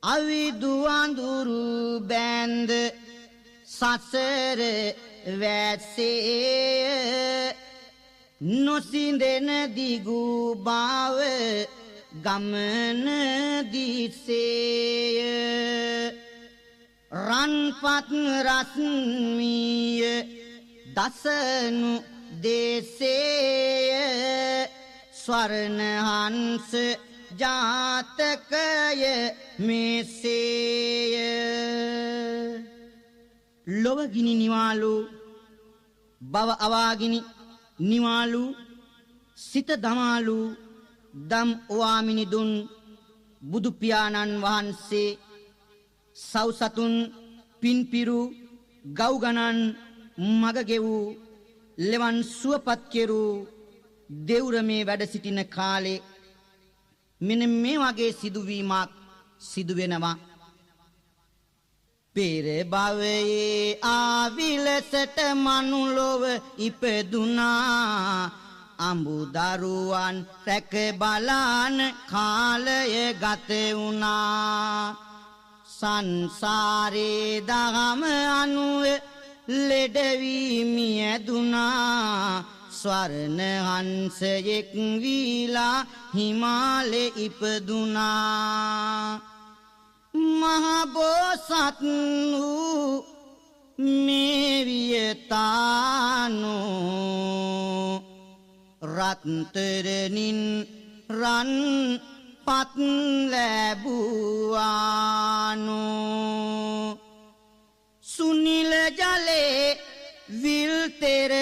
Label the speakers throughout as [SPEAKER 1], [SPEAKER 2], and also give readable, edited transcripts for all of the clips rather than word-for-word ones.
[SPEAKER 1] අවිදු අඳුරු බැඳ සසර වැස්සේ නොසිඳෙන දිගු බව ගමන දිසේය රන්පත් රශ්මිය දසනු දේශේය ස්වර්ණ හංස ජාතකය මෙසේය ලොවගිනි නිවාලු බව අවාගිනි නිවාලු සිත දමාලු දම් ඔවාමිනි දුන් බුදු පියාණන් වහන්සේ සව්සතුන් පින්පිරු ගව් ගණන් මග ගෙවූ ලෙවන් සුවපත් කෙරූ දෙව්රමේ වැඩ සිටින කාලේ මෙන්න මේ වගේ සිදුවීමක් සිදු වෙනවා පෙර භවයේ ආවිලසට මනුලොව ඉපදුනා අඹු දරුවන් රැක බලන කාලය ගත වුණා සංසාරේ දහම අනුව ලෙඩවී මියදුනා ස්වර්ණ හංසයෙක් වීලා හිමාලේ ඉපදුනා මහ බෝසත් වූ මේ වියතානෝ රත්තරනින් රන් පත් ලැබුවානෝ සුනිල ජලේ විල් තෙර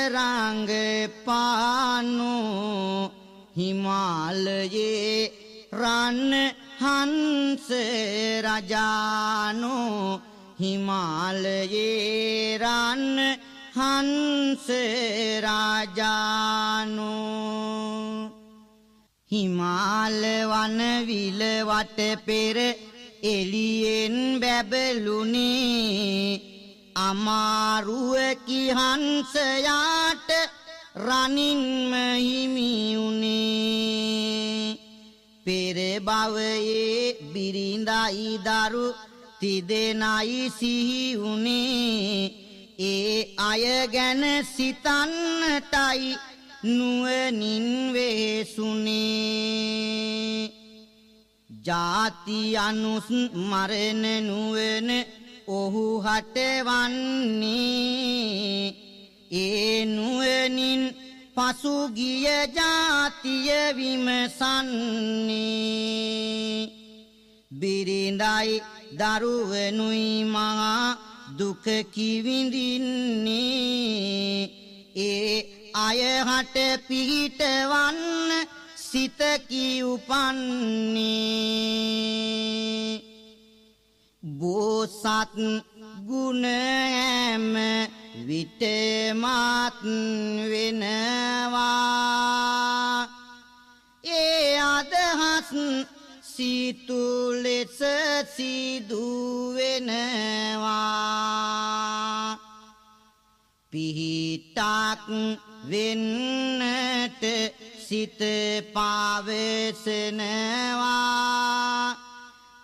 [SPEAKER 1] රංග පානෝ හිමාලයේ රන් හංස රජානෝ හිමාලයේ රන් හංස රාජානෝ හිමාල වන විල වට පෙර එළියෙන් බැබළුනේ අමාරුව කිහංසයාට රනින්ම හිමි උනේ පෙර භවයේ බිරිඳයි දරු තිදෙනයි සිහි උනේ ඒ අය ගැන සිතන්නටයි නුවණින් වෙසුනේ ජාති අනුස් මරණ නුවණ ඔහු හටවන්නේ ඒ නුවණින් පසුගිය ජාතිය විමසන්නේ බිරිඳයි දරුවනුයි මහා දුක කිවිඳින්නේ ඒ අය හට පිහිටවන්න සිත කිව්පන්නේ බෝසත් ගුණ හැම විටමත් වෙනවා ඒ අදහස් සිතු ලෙස සිදු වෙනවා පිහිටක් වෙන්නට සිත පවසනවා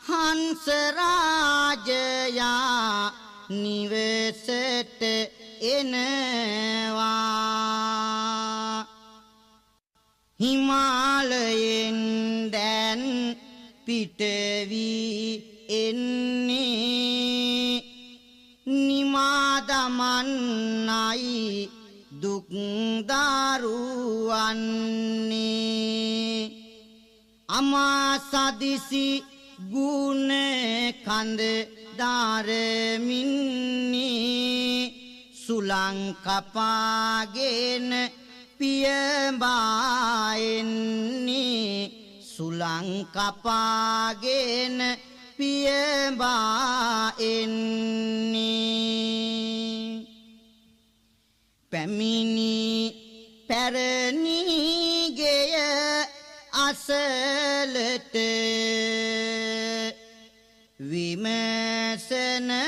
[SPEAKER 1] හංස රාජයා නිවසට එනවා හිමාලයෙන් දැන් පිටවී එන්නේ නිමා දමන්නයි දුක් දරුවන්නේ අමා සදිසි ගුණ කඳ දාරමින්නේ සුලං කපාගෙන පියඹා එන්නේ සුලං කපාගෙන පියඹා එන්නේ පැමිණි පැරණි ගෙය අසලට විමසනවා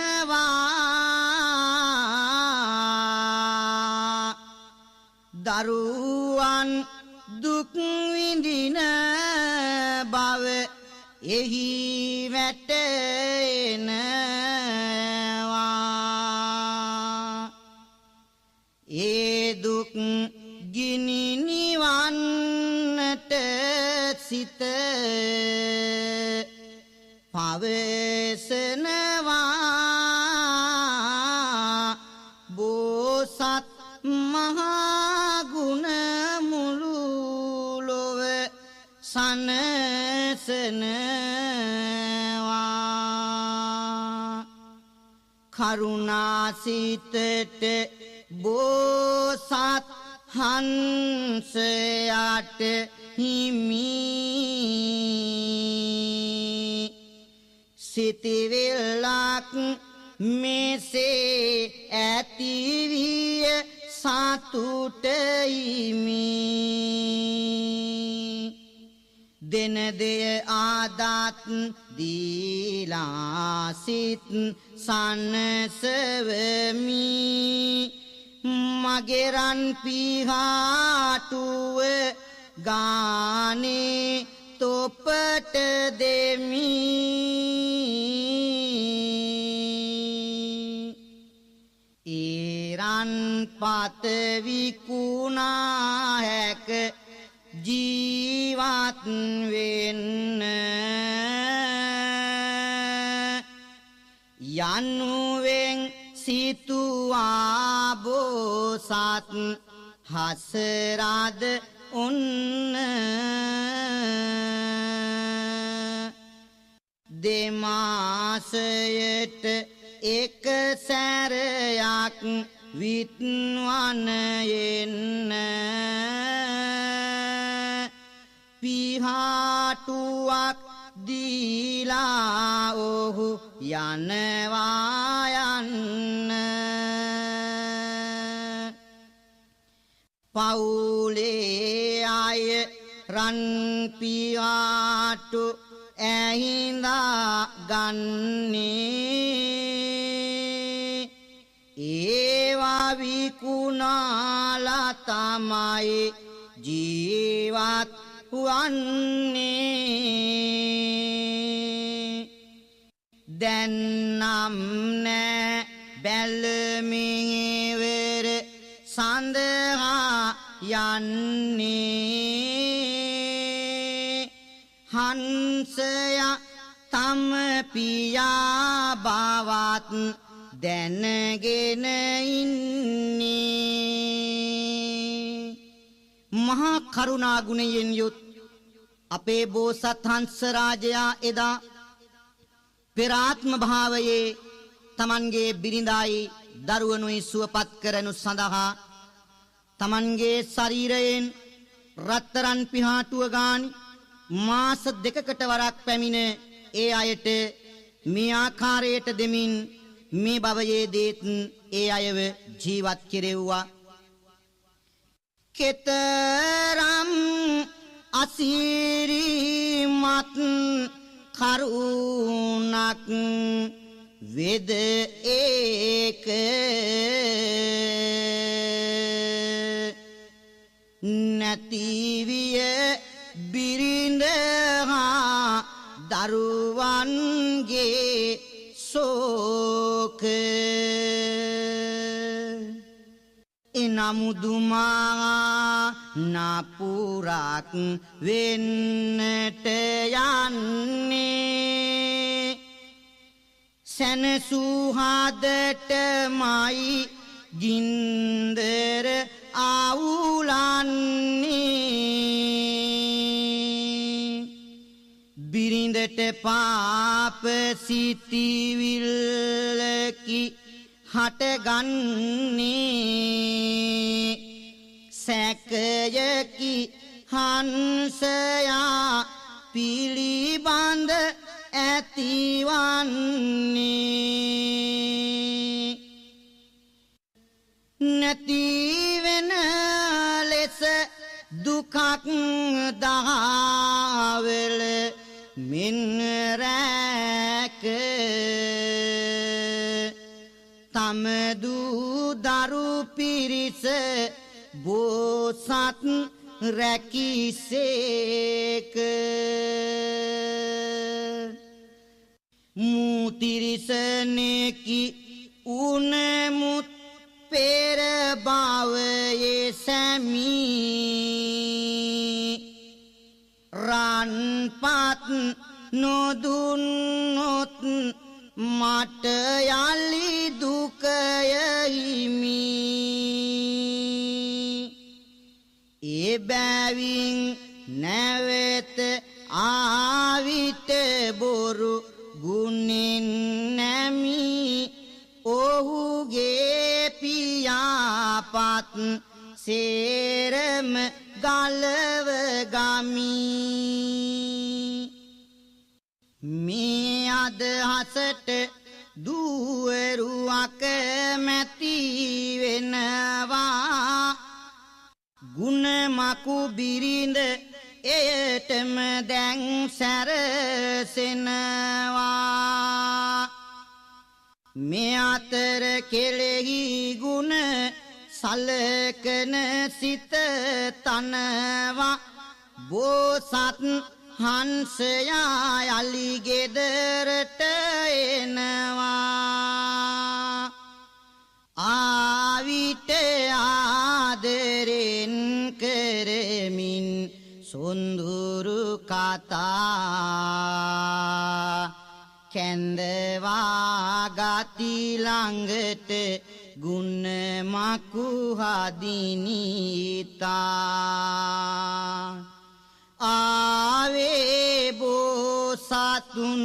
[SPEAKER 1] දරුවන් දුක් විඳින බව එහි වැට එනවා ඒ දුක් ගිනි නිවන්නට සිත පවසනවා බෝසත් මහා ගුණ මුළු ලොව සනසනවා කරුණාසිතට බෝසත් හංසයට හිමි සිතවිල්ලක් මෙසේ ඇතිවිය සතුටෙහිමි දෙන දෙය ආදත් දීලා සිත් සනසවමි මගේ රන් පිහාටුව ගානේ තොපට දෙමි ඊරන් පත විකුණා හැක ජීවත් වෙන්න යනුවෙන් සිතුවා බෝසත් හසරද ඔන්න දෙමාසයට එක සැරයක් විත්වනයෙන්න පිහාටුවක් දීලා ඔහු යනවා යන්න පවුලේ අය රන් පිහාටු ඇහිඳා ගන්නේ ඒවා විකුණාලා තමයි ජීවත් වන්නේ දැන් නම් නෑ බැලමින් ඉවර සඳහා යන්නේ හංසයා තම පියා බවත් දැනගෙන ඉන්නේ මහා කරුණා ගුණයෙන් යුත් අපේ බෝසත් හංස රාජයා එදා පෙරාත්ම භාවයේ තමන්ගේ බිරිඳයි දරුවනුයි සුවපත් කරනු සඳහා තමන්ගේ ශරීරයෙන් රත්තරන් පිහාටුව ගානි මාස දෙකකට වරක් පැමිණ ඒ අයට මේ ආකාරයට දෙමින් මේ භවයේ දේත් ඒ අයව ජීවත් කෙරෙව්වා කෙතරම් අසිරිමත් කරුණක් වෙද ඒක නැතිවිය බිරිඳ හා දරුවන්ගේ ශෝක එනමුදුමා නපුරක් වෙන්නට යන්නේ සැනසුහදටමයි ගින්දර අවුලන්නේ බිරිඳට පාප සිතිවිල්ලකි හටගන්නේ සැකයකි හංසයා පිළිබඳ ඇතිවන්නේ නැතිවෙන ලෙස දුකක් දහවල මෙන්න රැක තමදු දරු පිරිස බෝසත් රැකිසේක තිරිසනෙකි උනමුත් පෙර භවයේ සැමි රන්පත් නොදුන්නොත් මට යලි දුකය හිමි ඒ බැවින් නැවත ආවිත බොරු ගුණෙන් නැමි ඔහුගේ පියාපත් සේරම ගලව ගමි මේ අදහසට දුවරුවක මැති වෙනවා ගුණමකු බිරිඳ එයටම දැන් සැරසෙනවා මේ අතර කෙලෙහි ගුණ සලකන සිත තනවා බෝසත් හංසයා යලි ගෙදරට එනවා ආවිත ආදරෙන් කරමින් සොඳුරු කතා කැඳවා ගති ළඟට ගුණ මකු හදිනීතා ආවේ බෝසතුන්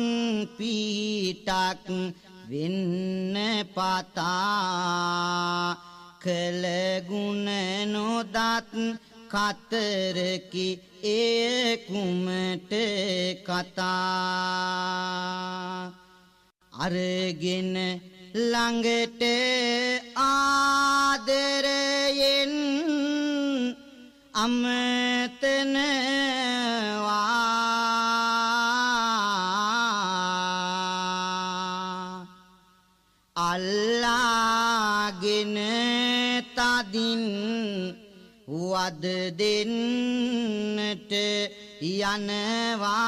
[SPEAKER 1] පීටක් වෙන්න පතා කළ ගුණ නොදත් කතරකි ඒ කුමට කතා අරගෙන ළඟට ආදරයෙන් අමතනවා අල්ලාගෙන තදින් වද දෙන්නට යනවා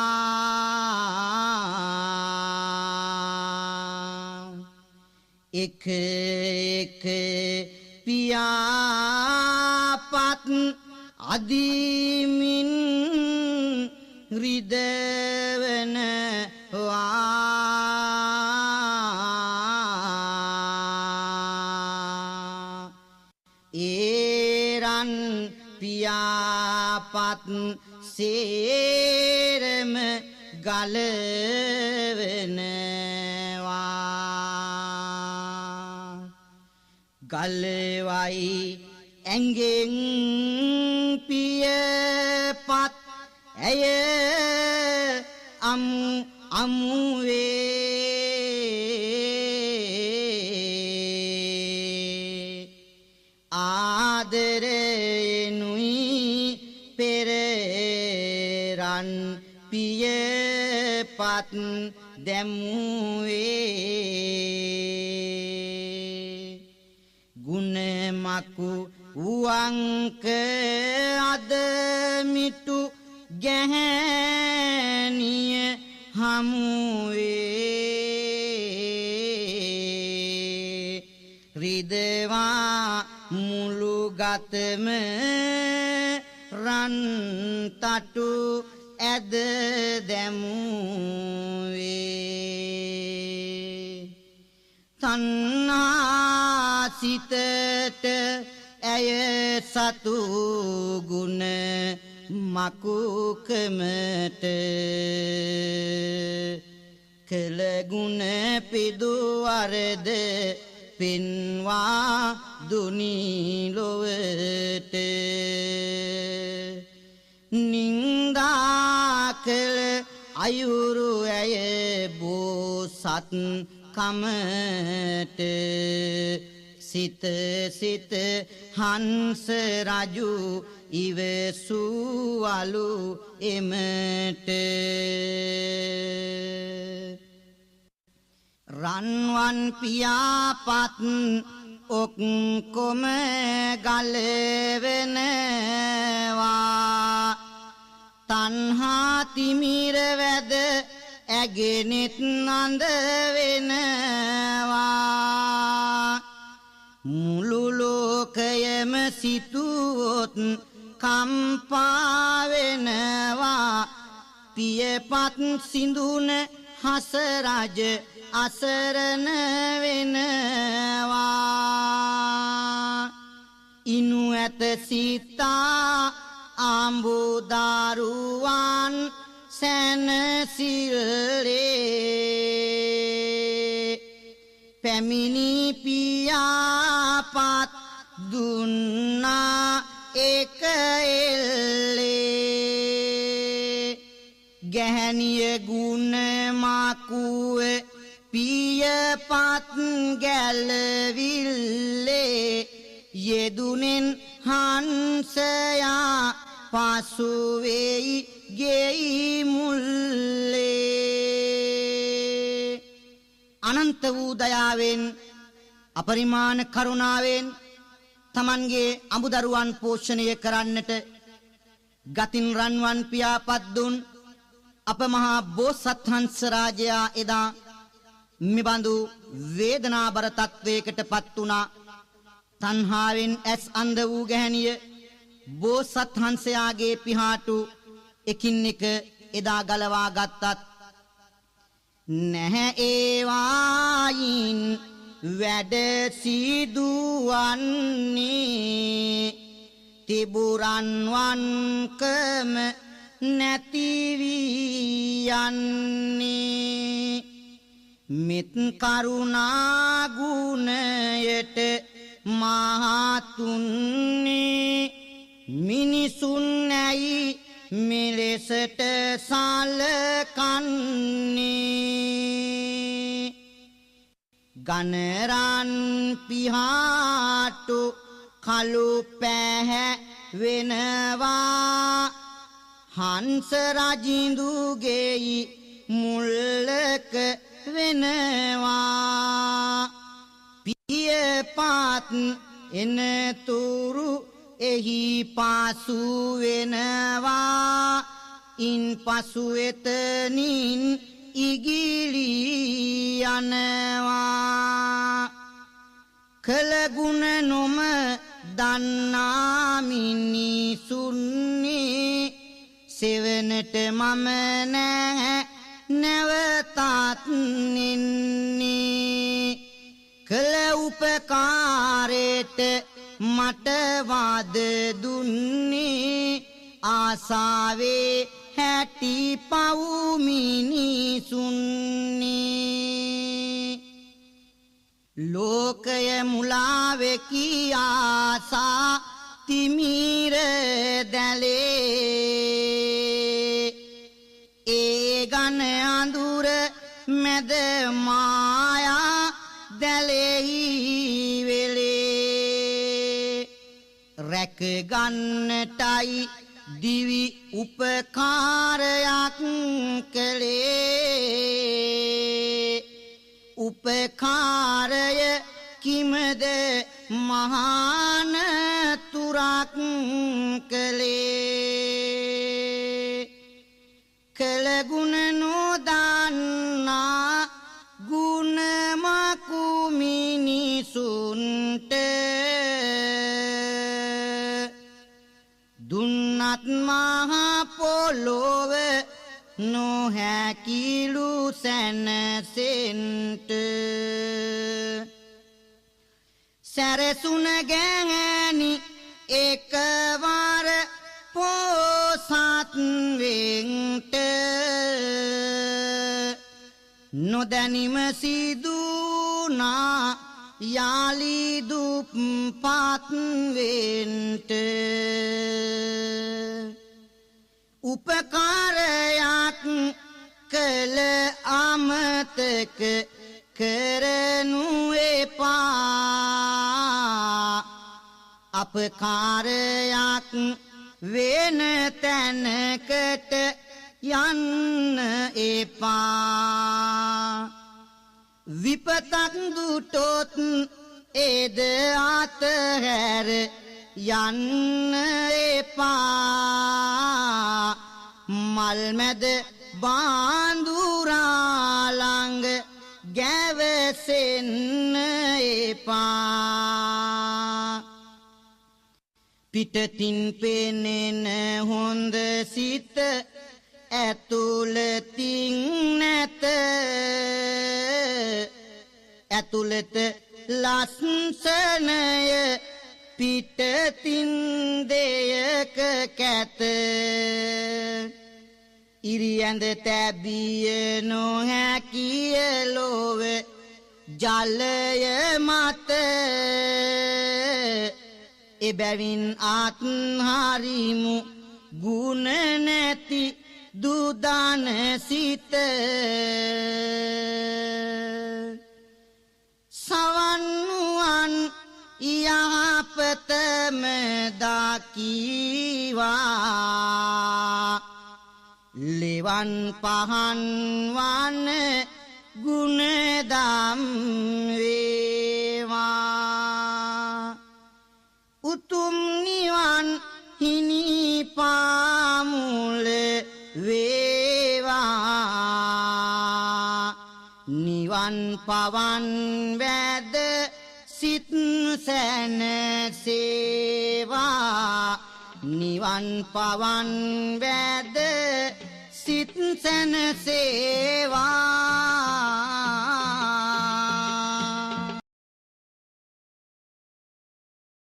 [SPEAKER 1] එක එක පියාපත් අදිමින් රිදවනවා ඒරන් පියාපත් සේරම ගලවනවා ගලවයි ඇඟෙන් පියපත් ඇය අමුවේ ආදරෙනුයි පෙරරන් පියපත් දැමුවේ ගුණමකු වංක අදමිටු ගැහැණිය හමුවේ රිදවා මුළුගතම රන් තටු ඇද දැමුවේ තණ්හා සිතට ඇය සතු ගුණ මකුකමට කළ ගුණ පිදු වරද පෙන්වා දුනි ලොවට නින්දා කළ අයුරු ඇය බෝසත් කමට සිත සිත හංස රජු ඉවසුවලු එමට රන්වන් පියාපත් ඔක්කොම ගලවෙනවා තණ්හා තිමිර වැද ඇගෙනෙත් අඳ වෙනවා මුළු ලෝකයම සිතුවොත් කම්පා වෙනවා පියපත් සිඳුන හස රජ අසරණ වෙනවා ඉනු ඇත සීතා ආඹු දරුවන් සැනසිල්ලේ පැමිණි පියාපත් දුන්නා එක එල්ලේ ගැහැණිය ගුණ මකුව පියපත් ගැලවිල්ලේ යෙදුනෙන් හංසයා පසු වෙයි ගෙයි මුල්ලේ අනන්ත වූ දයාවෙන් අපරිමාණ කරුණාවෙන් තමන්ගේ අමුදරුවන් පෝෂණය කරන්නට ගතින් රන්වන් පියාපත් දුන් අප මහා බෝසත් හංස රාජයා එදා මෙබඳු වේදනාබර තත්වයකට පත් වුණා තණ්හාවෙන් ඇස් අන්ධ වූ ගැහැණිය බෝසත් හංසයාගේ පිහාටු එකින් එක එදා ගලවා ගත්තත් නැහැ ඒවායින් වැඩ සිදුවන්නේ තිබුරන්වන්කම නැති වී යන්නේ මෙත් කරුණා ගුණයට මහතුන්නේ මිනිසුන් ඇයි මෙලෙසට සලකන්නේ ගනරන් පිහාටු කළු පැහැ වෙනවා හංස රජිඳුගේ මුල්ලක වෙනවා පියපත් එනතුරු එහි පාසු වෙනවා ඉන් පසු එතනින් ඉගිලි යනවා කළගුණ නොම දන්නා මිනිසුන්නේ සෙවනට මම නැහැ නැවතත් නින්නේ කළ උපකාරයට මට වාද දුන්නේ ආසාවේ හැටි පව් මිනිසුන්නේ ලෝකය මුලාවෙකි ආසා තිමිර දැලේ ඒ ගන අඳුර මැද මායා දැලෙහි වෙලේ රැක ගන්නටයි දිවි උපකාරයක් කළේ උපකාරය කිමද මහාන තුරක් කළේ කළගුණ නොදන්නා ගුණමකු මිනිසුන්ට දුන්නත් මහා පොළොව නොහැකිලු සැනසෙන්ට සැරසුන ගැහැණි එකවර පෝසත් වෙන්ට නොදැනිම සිදුනා යාලි දුප්පත් වෙන්ට උපකාරයක් කළ අමතක කරනු එපා අපකාරයක් වෙන තැනකට යන්න එපා විපතක් දුටොත් එද අතහැර යන්න එපා මල් මැද බාඳුරා ළඟ ගැවසෙන්න එපා පිටතින් පෙනෙන හොඳ සිත ඇතුළතින් නැත ඇතුළත ලස්සනය පිටතින් දෙයක කැත ඉරියඳ තැබිය නොහැකිය ලොව ජලය මත එබැවින් ආත්හාරිමු ගුණ නැති දුදාන සිත සවන්නුවන් යහපතම දකීවා ලෙවන් පහන් වන ගුණදම් වේවා උතුම් නිවන් හිනි පාමුල වේවා නිවන් පවන් වැද සිත් සැනසේවා නිවන් පවන් වැද සිත් සැනසේවා